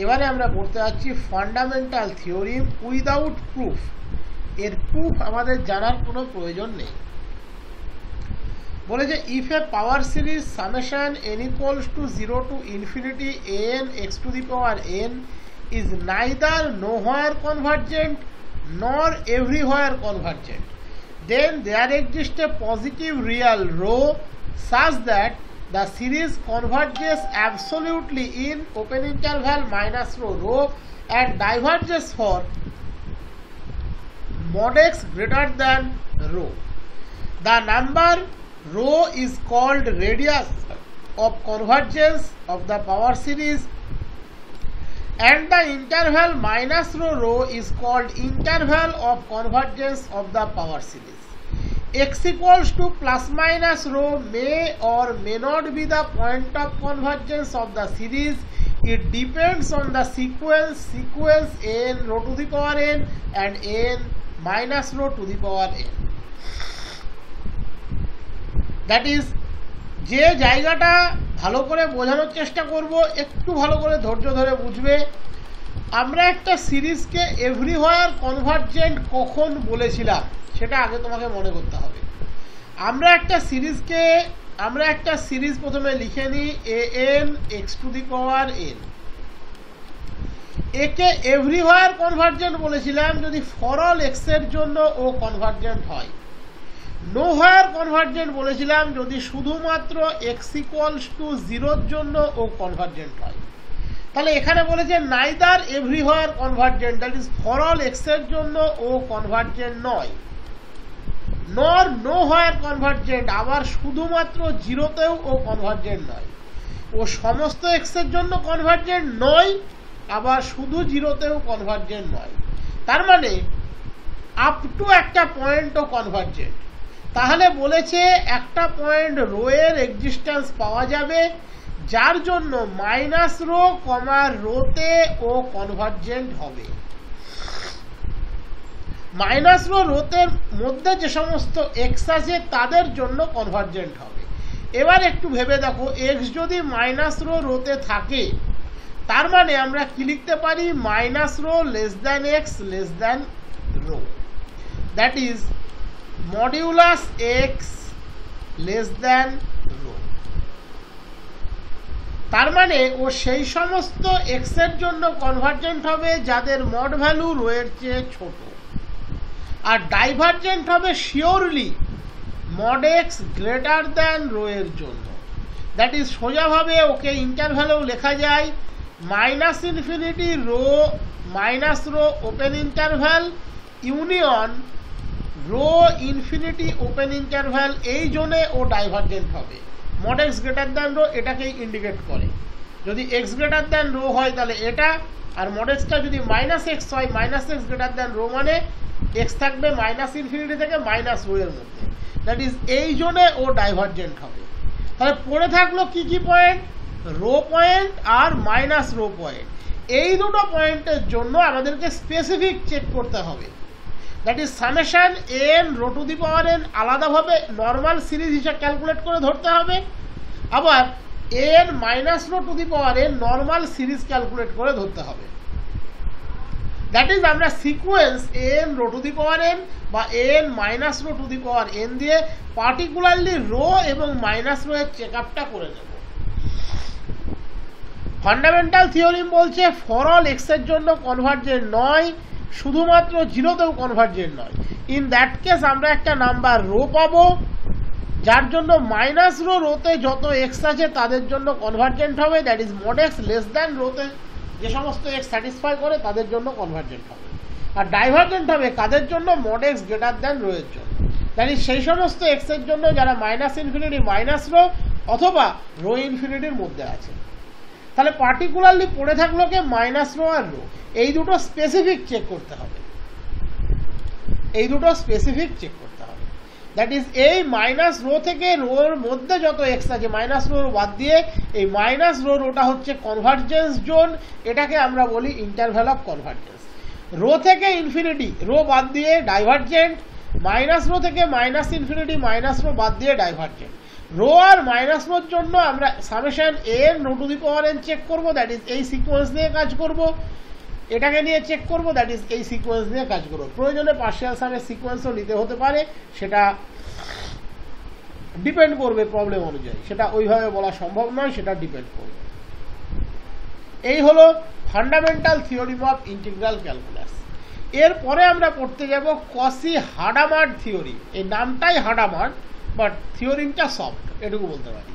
এবারে আমরা পড়তে যাচ্ছি ফান্ডামেন্টাল থিওরিম উইদাউট প্রুফ। এর প্রুফ আমাদের জানার কোনো প্রয়োজন নেই। বলে যে if A power series summation n equals to 0 to infinity an x to the power n is neither nowhere convergent nor everywhere convergent, then there exists a positive real rho such that the series converges absolutely in open interval minus rho and diverges for mod x greater than rho. The number rho is called radius of convergence of the power series and the interval minus rho is called interval of convergence of the power series. X equals to plus minus rho may or may not be the point of convergence of the series. It depends on the sequence n rho to the power n and n minus rho to the power n. That is, যে জায়গাটা ভালো করে বোঝানোর চেষ্টা করব, একটু ভালো করে ধৈর্য ধরে বুঝবে। আমরা একটা সিরিজকে এভরিহোয়ার কনভার্জেন্ট কখন বলেছিলাম সেটা আগে তোমাকে মনে করতে হবে। আমরা একটা সিরিজ প্রথমে লিখে নিই an x two the power n। একে এভরিহোয়ার কনভার্জেন্ট বলেছিলাম যদি ফর অল x এর জন্য ও কনভার্জেন্ট হয়। নোহোয়ার কনভার্জেন্ট বলেছিলাম যদি শুধুমাত্র x ইকুয়ালস টু 0 এর জন্য ও কনভার্জেন্ট হয়। তাহলে এখানে বলেছে neither everywhere convergent, that is for all x এর জন্য ও কনভার্জেন্ট নয়, নর নোহোয়ার কনভার্জেন্ট, আবার শুধুমাত্র 0তেও ও কনভার্জেন্ট নয়। ও সমস্ত x এর জন্য কনভার্জেন্ট নয়, আবার শুধু 0তেও কনভার্জেন্ট নয়। তার মানে আপ টু একটা পয়েন্ট ও কনভার্জেন্ট। তাহলে বলেছে একটা পয়েন্ট রো এর এক্সিস্টেন্স পাওয়া যাবে যার জন্য মাইনাস রো কমা রোতে ও কনভার্জেন্ট হবে। মাইনাস রো রোতের মধ্যে যে সমস্ত এক্স আছে তাদের জন্য কনভার্জেন্ট হবে। এবার একটু ভেবে দেখো, এক্স যদি মাইনাস রো রোতে থাকে তার মানে আমরা কি লিখতে পারি, minus rho less than x less than rho, that is modulus x less than rho. তার মানে ও সেই সমস্ত এক্স এর জন্য কনভার্জেন্ট হবে যাদের মড ভ্যালু রো এর চেয়ে ছোট, আর ডাইভার্জেন্ট হবে surely mod x greater than rho এর জন্য। দ্যাট ইজ সোজাভাবে ওকে ইন্টারভ্যালেও লেখা যায় minus infinity rho minus rho open interval union rho infinity open interval, এই জোনে ও ডাইভার্জেন্ট হবে। Mod x greater than rho এটাকেই ইন্ডিকেট করে। যদি এক্স গ্রেটার দ্যান রো হয় তাহলে এটা, আর মড এক্সটা যদি মাইনাস এক্স হয়, minus x greater than rho মানে এক্স থাকবে মাইনাস ইনফিনিটি থেকে মাইনাস রো এর মধ্যে, দ্যাট ইজ এই জোনে ও ডাইভার্জেন্ট হবে। তাহলে পড়ে থাকলো কি কি পয়েন্ট, রো পয়েন্ট আর মাইনাস রো পয়েন্ট। এই দুটো পয়েন্টের জন্য আমাদেরকে স্পেসিফিক চেক করতে হবে, that is summation n rho to the power n আলাদাভাবে নর্মাল সিরিজ হিসাবে ক্যালকুলেট করে ধরতে হবে, আবার n minus rho to the power n normal series calculate করে ধরতে হবে। দ্যাট ইজ আমরা sequence n rho to the power n বা n minus rho to the power n দিয়ে পার্টিকুলারলি রো এবং মাইনাস রো এর চেক আপটা করে নেব। ফান্ডামেন্টাল থিওরিম বলছে ফর অল এক্স এর জন্য কনভার্জেন্ট নয়, শুধুমাত্র 0তেও কনভার্জেন্ট নয়। ইন দ্যাট কেস আমরা একটা নাম্বার রো পাবো যার জন্য মাইনাস রো রোতে যত এক্স আছে তাদের জন্য কনভার্জেন্ট হবে, that is mod x less than রোতে যে সমস্ত এক্স স্যাটিসফাই করে তাদের জন্য কনভার্জেন্ট হবে। আর ডাইভার্জেন্ট হবে কাদের জন্য, mod x greater than rho এর জন্য, দ্যাট ইজ সেই সমস্ত এক্স এর জন্য যারা মাইনাস ইনফিনিটি মাইনাস রো অথবা রো ইনফিনিটির মধ্যে আছে। তাহলে পার্টিকুলারলি পড়ে থাকলো কে, মাইনাস রো আর রো, এই দুটো স্পেসিফিক চেক করতে হবে, এই দুটো স্পেসিফিক চেক করতে হবে। দ্যাট ইজ এই মাইনাস রো থেকে রোর মধ্যে যত এক্স আছে মাইনাস রো বাদ দিয়ে এই মাইনাস রো রোটা হচ্ছে কনভার্জেন্স জোন, এটাকে আমরা বলি ইন্টারভ্যাল অফ কনভার্জেন্স। রো থেকে ইনফিনিটি রো বাদ দিয়ে ডাইভার্জেন্ট, মাইনাস রো থেকে মাইনাস ইনফিনিটি মাইনাস রো বাদ দিয়ে ডাইভার্জেন্ট। রো আর মাইনাস রোর জন্য আমরা summation n rho to the power n check করবো, দ্যাট ইজ এই সিকোয়েন্স নিয়ে কাজ করব। এটাকে নিয়ে চেক করব, দ্যাট ইজ এই সিকোয়েন্স নিয়ে কাজ করব। প্রয়োজনে পার্শিয়াল সামের সিকোয়েন্সও নিতে হতে পারে, সেটা ডিপেন্ড করবে প্রবলেম অনুযায়ী, সেটা ওইভাবে বলা সম্ভব নয়, সেটা ডিপেন্ড করবে। এই হলো fundamental theorem of integral calculus. এরপরে আমরা পড়তে যাব কসি হাডামার্ড থিওরি। এই নামটাই হাডামার্ড, বাট থিওরিমটা সফট, এটুকু বলতে পারি।